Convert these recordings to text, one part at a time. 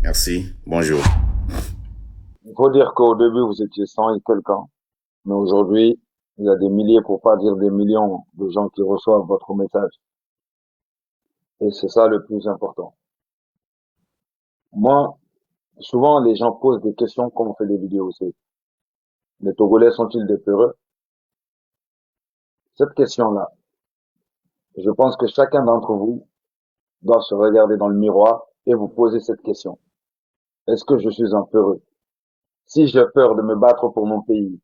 Merci. Bonjour. Il faut dire qu'au début, vous étiez 100 et quelques ans, mais aujourd'hui, il y a des milliers, pour pas dire des millions de gens qui reçoivent votre message. Et c'est ça le plus important. Moi, souvent, les gens posent des questions quand on fait des vidéos aussi. Les Togolais sont-ils des peureux? Cette question-là, je pense que chacun d'entre vous doit se regarder dans le miroir et vous poser cette question. Est-ce que je suis un peureux? Si j'ai peur de me battre pour mon pays,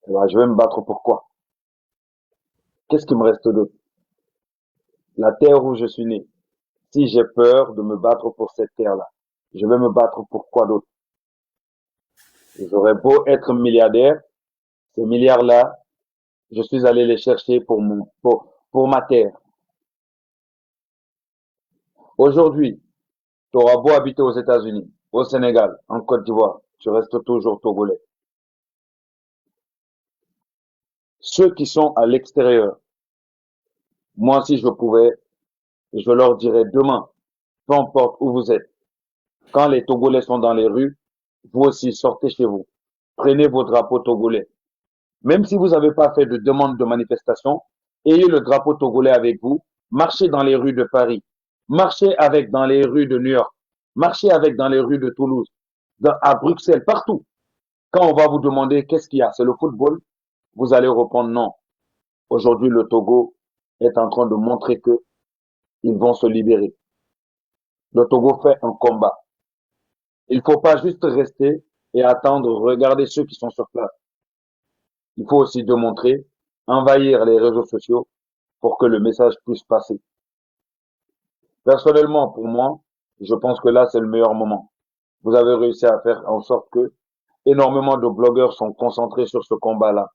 eh ben, je vais me battre pour quoi? Qu'est-ce qui me reste d'autre? La terre où je suis né. Si j'ai peur de me battre pour cette terre-là, je vais me battre pour quoi d'autre? J'aurais beau être milliardaire, ces milliards-là, je suis allé les chercher pour ma terre. Aujourd'hui, tu auras beau habiter aux États-Unis, au Sénégal, en Côte d'Ivoire, tu restes toujours togolais. Ceux qui sont à l'extérieur, moi, si je pouvais, je leur dirais demain, peu importe où vous êtes, quand les Togolais sont dans les rues, vous aussi sortez chez vous. Prenez vos drapeaux togolais. Même si vous n'avez pas fait de demande de manifestation, ayez le drapeau togolais avec vous, marchez dans les rues de Paris, marchez avec dans les rues de New York, marchez avec dans les rues de Toulouse, à Bruxelles, partout. Quand on va vous demander qu'est-ce qu'il y a, c'est le football, vous allez répondre non. Aujourd'hui, le Togo est en train de montrer que ils vont se libérer. Le Togo fait un combat. Il ne faut pas juste rester et attendre, regarder ceux qui sont sur place. Il faut aussi démontrer, envahir les réseaux sociaux pour que le message puisse passer. Personnellement, pour moi, je pense que là, c'est le meilleur moment. Vous avez réussi à faire en sorte que énormément de blogueurs sont concentrés sur ce combat-là.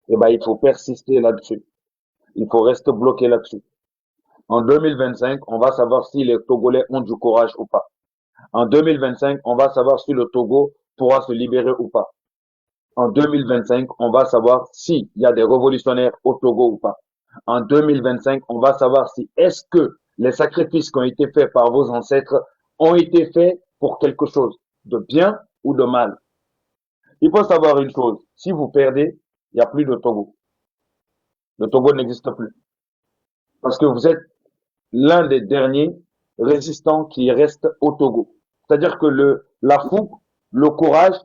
Eh ben, il faut persister là-dessus. Il faut rester bloqué là-dessus. En 2025, on va savoir si les Togolais ont du courage ou pas. En 2025, on va savoir si le Togo pourra se libérer ou pas. En 2025, on va savoir s'il y a des révolutionnaires au Togo ou pas. En 2025, on va savoir si est-ce que les sacrifices qui ont été faits par vos ancêtres ont été faits pour quelque chose de bien ou de mal. Il faut savoir une chose, si vous perdez, il n'y a plus de Togo. Le Togo n'existe plus. Parce que vous êtes l'un des derniers résistants qui reste au Togo. C'est-à-dire que la fougue, le courage,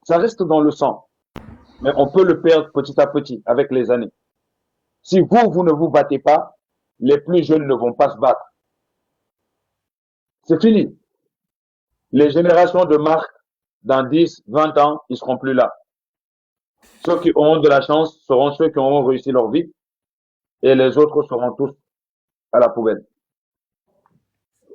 ça reste dans le sang. Mais on peut le perdre petit à petit avec les années. Si vous ne vous battez pas, les plus jeunes ne vont pas se battre. C'est fini. Les générations de marques, dans 10, 20 ans, ils seront plus là. Ceux qui auront de la chance seront ceux qui auront réussi leur vie et les autres seront tous à la poubelle.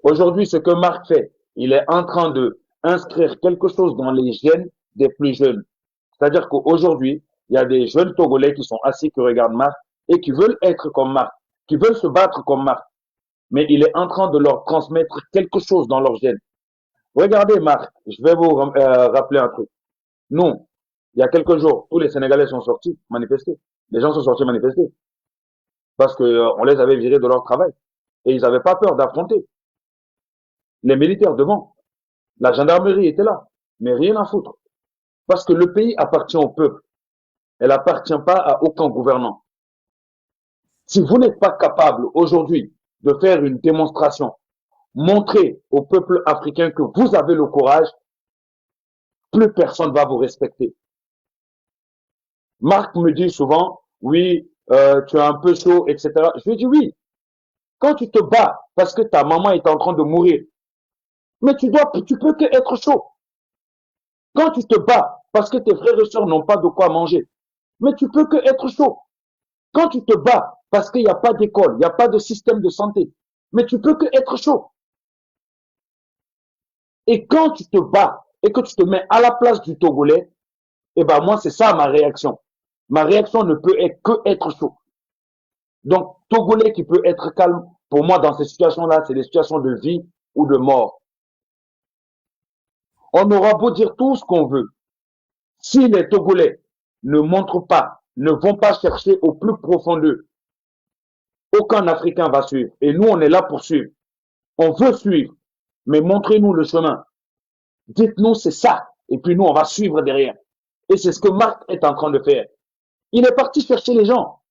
Aujourd'hui, ce que Marc fait, il est en train de inscrire quelque chose dans les gènes des plus jeunes. C'est-à-dire qu'aujourd'hui, il y a des jeunes Togolais qui sont assis, qui regardent Marc et qui veulent être comme Marc, qui veulent se battre comme Marc. Mais il est en train de leur transmettre quelque chose dans leur gène. Regardez, Marc, je vais vous rappeler un truc. Nous, il y a quelques jours, tous les Sénégalais sont sortis manifester. Les gens sont sortis manifester parce qu'on les avait virés de leur travail. Et ils n'avaient pas peur d'affronter les militaires devant. La gendarmerie était là, mais rien à foutre. Parce que le pays appartient au peuple. Elle n'appartient pas à aucun gouvernant. Si vous n'êtes pas capable aujourd'hui de faire une démonstration, montrer au peuple africain que vous avez le courage, plus personne va vous respecter. Marc me dit souvent, oui, tu es un peu chaud, etc. Je lui dis oui. Quand tu te bats parce que ta maman est en train de mourir, mais tu peux que être chaud. Quand tu te bats parce que tes frères et sœurs n'ont pas de quoi manger, mais tu peux que être chaud. Quand tu te bats parce qu'il n'y a pas d'école, il n'y a pas de système de santé, mais tu peux que être chaud. Et quand tu te bats et que tu te mets à la place du Togolais, eh ben moi, c'est ça ma réaction. Ma réaction ne peut être que être chaud. Donc, Togolais qui peut être calme, pour moi, dans ces situations-là, c'est des situations de vie ou de mort. On aura beau dire tout ce qu'on veut. Si les Togolais ne montrent pas, ne vont pas chercher au plus profond d'eux, aucun Africain va suivre. Et nous, on est là pour suivre. On veut suivre. Mais montrez-nous le chemin. Dites-nous c'est ça. Et puis nous, on va suivre derrière. Et c'est ce que Marc est en train de faire. Il est parti chercher les gens.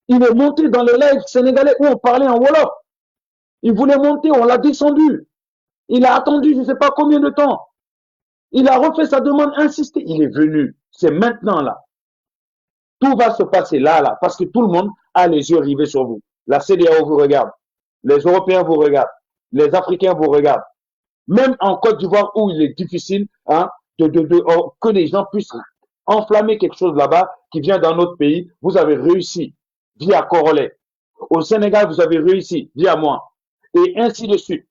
Il est monté dans les lives sénégalais où on parlait en Wolof. Il voulait monter, on l'a descendu. Il a attendu je ne sais pas combien de temps. Il a refait sa demande, insisté. Il est venu. C'est maintenant là. Tout va se passer là, parce que tout le monde a les yeux rivés sur vous. La CEDEAO vous regarde. Les Européens vous regardent. Les Africains vous regardent. Même en Côte d'Ivoire où il est difficile que les gens puissent enflammer quelque chose là-bas qui vient d'un autre pays, vous avez réussi via Corolet. Au Sénégal, vous avez réussi via moi. Et ainsi de suite.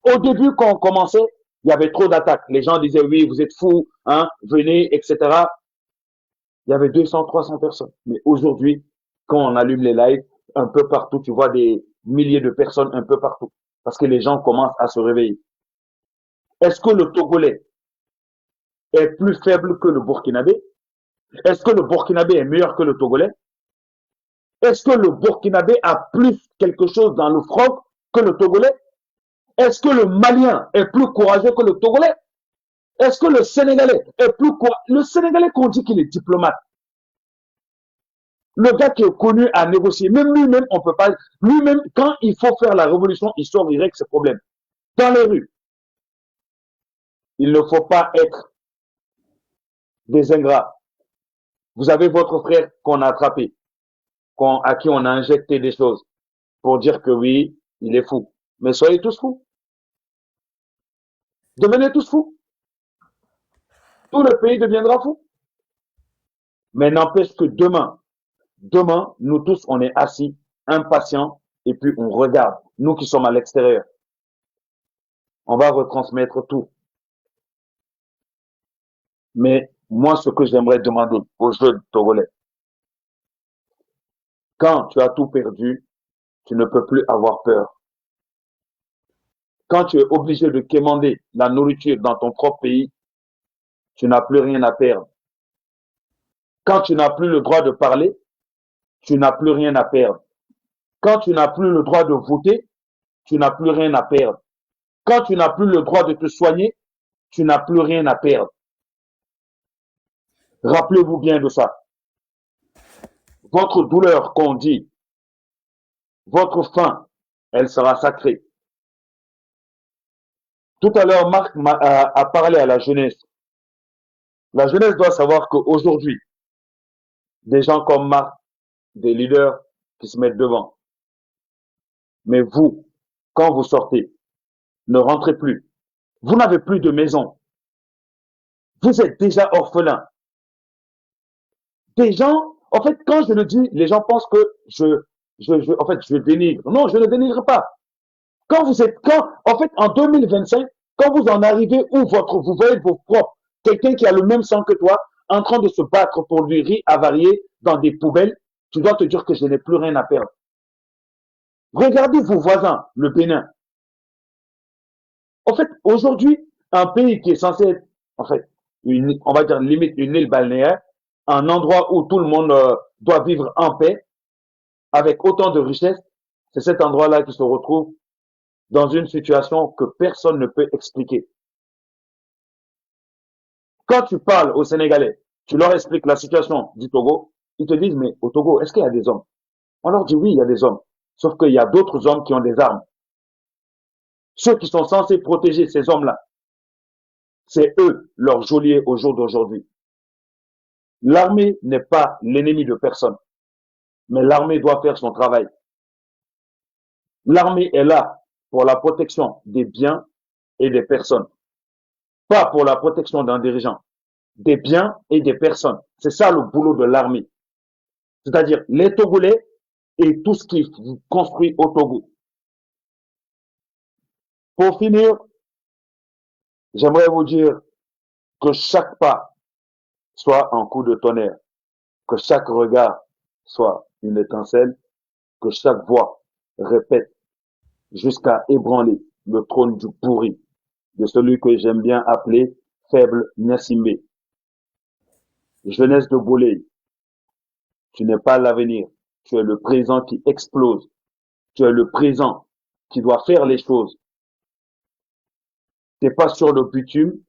Au début, quand on commençait, il y avait trop d'attaques. Les gens disaient, oui, vous êtes fous, hein, venez, etc. Il y avait 200, 300 personnes. Mais aujourd'hui, quand on allume les lives, un peu partout, tu vois des milliers de personnes un peu partout. Parce que les gens commencent à se réveiller. Est-ce que le Togolais est plus faible que le Burkinabé? Est-ce que le Burkinabé est meilleur que le Togolais? Est-ce que le Burkinabé a plus quelque chose dans le front que le Togolais? Est-ce que le Malien est plus courageux que le Togolais? Est-ce que le Sénégalais est plus courageux? Le Sénégalais qu'on dit qu'il est diplomate, le gars qui est connu à négocier, même lui-même, on peut pas, lui-même, quand il faut faire la révolution, il sort, il règle ses problèmes. Dans les rues, il ne faut pas être des ingrats. Vous avez votre frère qu'on a attrapé, à qui on a injecté des choses pour dire que oui, il est fou. Mais soyez tous fous. Devenez tous fous. Tout le pays deviendra fou. Mais n'empêche que demain, nous tous, on est assis, impatients, et puis on regarde, nous qui sommes à l'extérieur. On va retransmettre tout. Mais moi, ce que j'aimerais demander aux jeunes Togolais, quand tu as tout perdu, tu ne peux plus avoir peur. Quand tu es obligé de quémander la nourriture dans ton propre pays, tu n'as plus rien à perdre. Quand tu n'as plus le droit de parler, tu n'as plus rien à perdre. Quand tu n'as plus le droit de voter, tu n'as plus rien à perdre. Quand tu n'as plus le droit de te soigner, tu n'as plus rien à perdre. Rappelez-vous bien de ça. Votre douleur qu'on dit, votre faim, elle sera sacrée. Tout à l'heure, Marc a parlé à la jeunesse. La jeunesse doit savoir qu'aujourd'hui, des gens comme Marc, des leaders qui se mettent devant. Mais vous, quand vous sortez, ne rentrez plus. Vous n'avez plus de maison. Vous êtes déjà orphelin. Des gens, en fait, quand je le dis, les gens pensent que en fait, je dénigre. Non, je ne dénigre pas. En fait, en 2025, quand vous en arrivez où vous voyez vos propres, quelqu'un qui a le même sang que toi, en train de se battre pour du riz avarié dans des poubelles, tu dois te dire que je n'ai plus rien à perdre. Regardez vos voisins, le Bénin. En fait, aujourd'hui, un pays qui est censé être, en fait, on va dire limite une île balnéaire, un endroit où tout le monde doit vivre en paix, avec autant de richesses, c'est cet endroit-là qui se retrouve dans une situation que personne ne peut expliquer. Quand tu parles aux Sénégalais, tu leur expliques la situation du Togo, ils te disent, mais au Togo, est-ce qu'il y a des hommes? On leur dit, oui, il y a des hommes. Sauf qu'il y a d'autres hommes qui ont des armes. Ceux qui sont censés protéger ces hommes-là, c'est eux, leurs geôliers au jour d'aujourd'hui. L'armée n'est pas l'ennemi de personne, mais l'armée doit faire son travail. L'armée est là pour la protection des biens et des personnes, pas pour la protection d'un dirigeant, des biens et des personnes. C'est ça le boulot de l'armée. C'est-à-dire les Togolais et tout ce qui est construit au Togo. Pour finir, j'aimerais vous dire que chaque pas soit un coup de tonnerre, que chaque regard soit une étincelle, que chaque voix répète jusqu'à ébranler le trône du pourri de celui que j'aime bien appeler faible Niasimbe. Jeunesse de Boulay, tu n'es pas l'avenir, tu es le présent qui explose, tu es le présent qui doit faire les choses. T'es pas sur le bitume.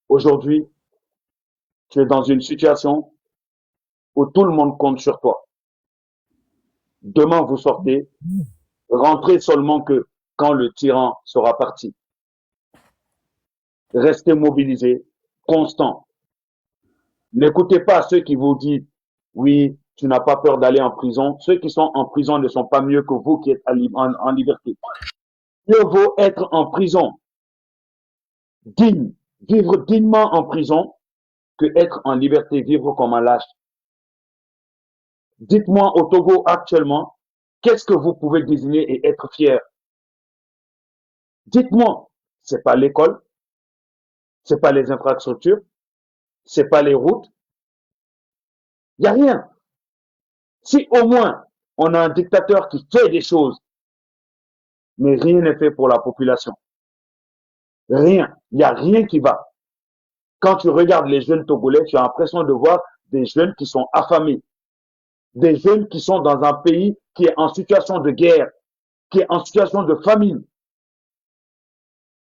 Aujourd'hui, tu es dans une situation où tout le monde compte sur toi. Demain, vous sortez, rentrez seulement que quand le tyran sera parti. Restez mobilisés, constants. N'écoutez pas ceux qui vous disent, oui, tu n'as pas peur d'aller en prison. Ceux qui sont en prison ne sont pas mieux que vous qui êtes en liberté. Mieux vaut être en prison digne, vivre dignement en prison, que être en liberté, vivre comme un lâche. Dites-moi au Togo actuellement, qu'est-ce que vous pouvez désigner et être fier? Dites-moi, c'est pas l'école, c'est pas les infrastructures, c'est pas les routes, il y a rien. Si au moins on a un dictateur qui fait des choses, mais rien n'est fait pour la population. Rien. Il n'y a rien qui va. Quand tu regardes les jeunes Togolais, tu as l'impression de voir des jeunes qui sont affamés, des jeunes qui sont dans un pays qui est en situation de guerre, qui est en situation de famine.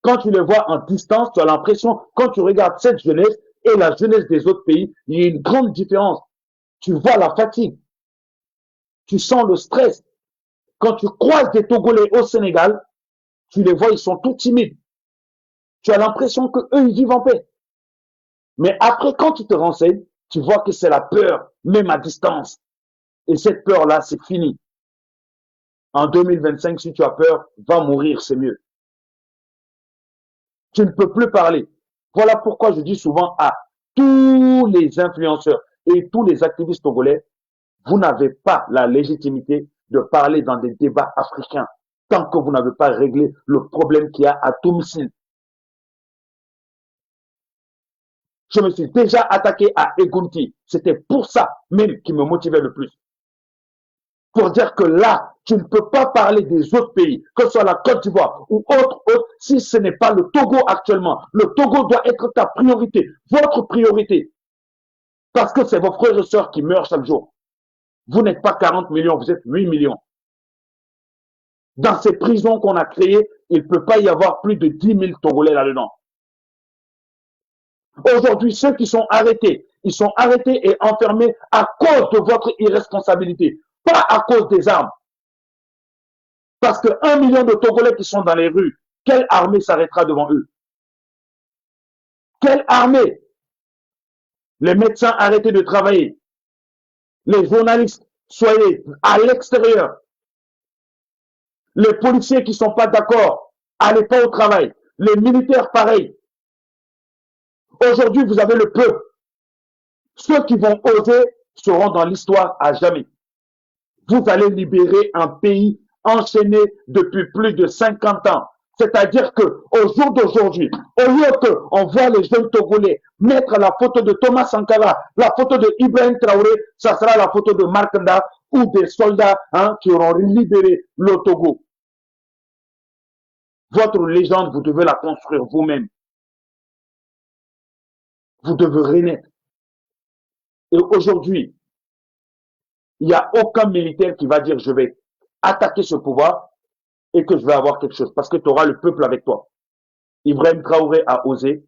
Quand tu les vois en distance, tu as l'impression, quand tu regardes cette jeunesse et la jeunesse des autres pays, il y a une grande différence. Tu vois la fatigue, tu sens le stress. Quand tu croises des Togolais au Sénégal, tu les vois, ils sont tout timides. Tu as l'impression qu'eux, ils vivent en paix. Mais après, quand tu te renseignes, tu vois que c'est la peur, même à distance. Et cette peur-là, c'est fini. En 2025, si tu as peur, va mourir, c'est mieux. Tu ne peux plus parler. Voilà pourquoi je dis souvent à tous les influenceurs et tous les activistes togolais, vous n'avez pas la légitimité de parler dans des débats africains tant que vous n'avez pas réglé le problème qu'il y a à domicile. Je me suis déjà attaqué à Egunti. C'était pour ça même qui me motivait le plus. Pour dire que là, tu ne peux pas parler des autres pays, que ce soit la Côte d'Ivoire ou autre, si ce n'est pas le Togo actuellement. Le Togo doit être ta priorité, votre priorité. Parce que c'est vos frères et sœurs qui meurent chaque jour. Vous n'êtes pas 40 millions, vous êtes 8 millions. Dans ces prisons qu'on a créées, il ne peut pas y avoir plus de 10 000 Togolais là-dedans. Aujourd'hui, ceux qui sont arrêtés, ils sont arrêtés et enfermés à cause de votre irresponsabilité, pas à cause des armes. Parce que 1 million de Togolais qui sont dans les rues, quelle armée s'arrêtera devant eux? Quelle armée? Les médecins arrêtés de travailler. Les journalistes, soyez à l'extérieur. Les policiers qui ne sont pas d'accord, allez pas au travail. Les militaires, pareil. Aujourd'hui, vous avez le peuple. Ceux qui vont oser seront dans l'histoire à jamais. Vous allez libérer un pays enchaîné depuis plus de 50 ans. C'est-à-dire que au jour d'aujourd'hui, au lieu qu'on voit les jeunes Togolais mettre la photo de Thomas Sankara, la photo de Ibrahim Traoré, ça sera la photo de Markanda ou des soldats qui auront libéré le Togo. Votre légende, vous devez la construire vous-même. Vous devez renaître. Et aujourd'hui, il n'y a aucun militaire qui va dire je vais attaquer ce pouvoir et que je vais avoir quelque chose. Parce que tu auras le peuple avec toi. Ibrahim Traoré a osé,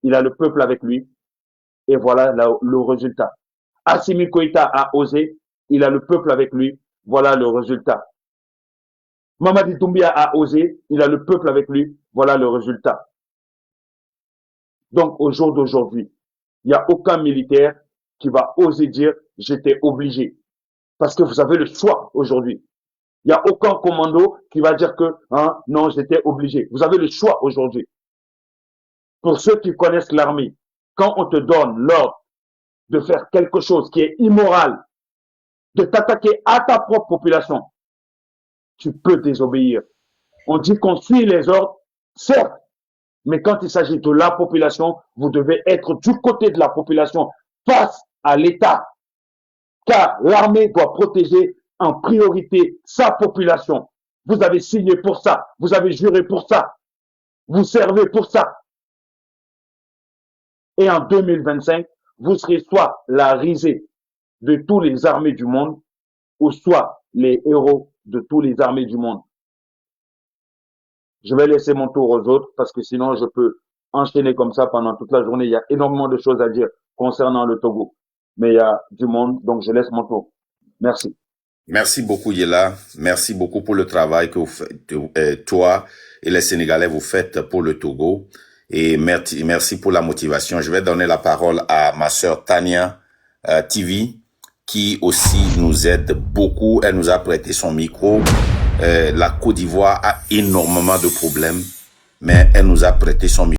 il a le peuple avec lui, et voilà le résultat. Assimi Koïta a osé, il a le peuple avec lui, voilà le résultat. Mamadi Doumbia a osé, il a le peuple avec lui, voilà le résultat. Donc au jour d'aujourd'hui, il n'y a aucun militaire qui va oser dire j'étais obligé. Parce que vous avez le choix aujourd'hui. Il n'y a aucun commando qui va dire que non, j'étais obligé. Vous avez le choix aujourd'hui. Pour ceux qui connaissent l'armée, quand on te donne l'ordre de faire quelque chose qui est immoral, de t'attaquer à ta propre population, tu peux désobéir. On dit qu'on suit les ordres, certes, mais quand il s'agit de la population, vous devez être du côté de la population face à l'État, car l'armée doit protéger en priorité sa population. Vous avez signé pour ça, vous avez juré pour ça, vous servez pour ça. Et en 2025, vous serez soit la risée de tous les armées du monde, ou soit les héros de tous les armées du monde. Je vais laisser mon tour aux autres parce que sinon je peux enchaîner comme ça pendant toute la journée. Il y a énormément de choses à dire concernant le Togo. Mais il y a du monde, donc je laisse mon tour. Merci. Merci beaucoup, Yela. Merci beaucoup pour le travail que vous faites, toi et les Sénégalais vous faites pour le Togo. Et merci pour la motivation. Je vais donner la parole à ma sœur Tania TV, qui aussi nous aide beaucoup. Elle nous a prêté son micro. La Côte d'Ivoire a énormément de problèmes, mais elle nous a prêté son micro.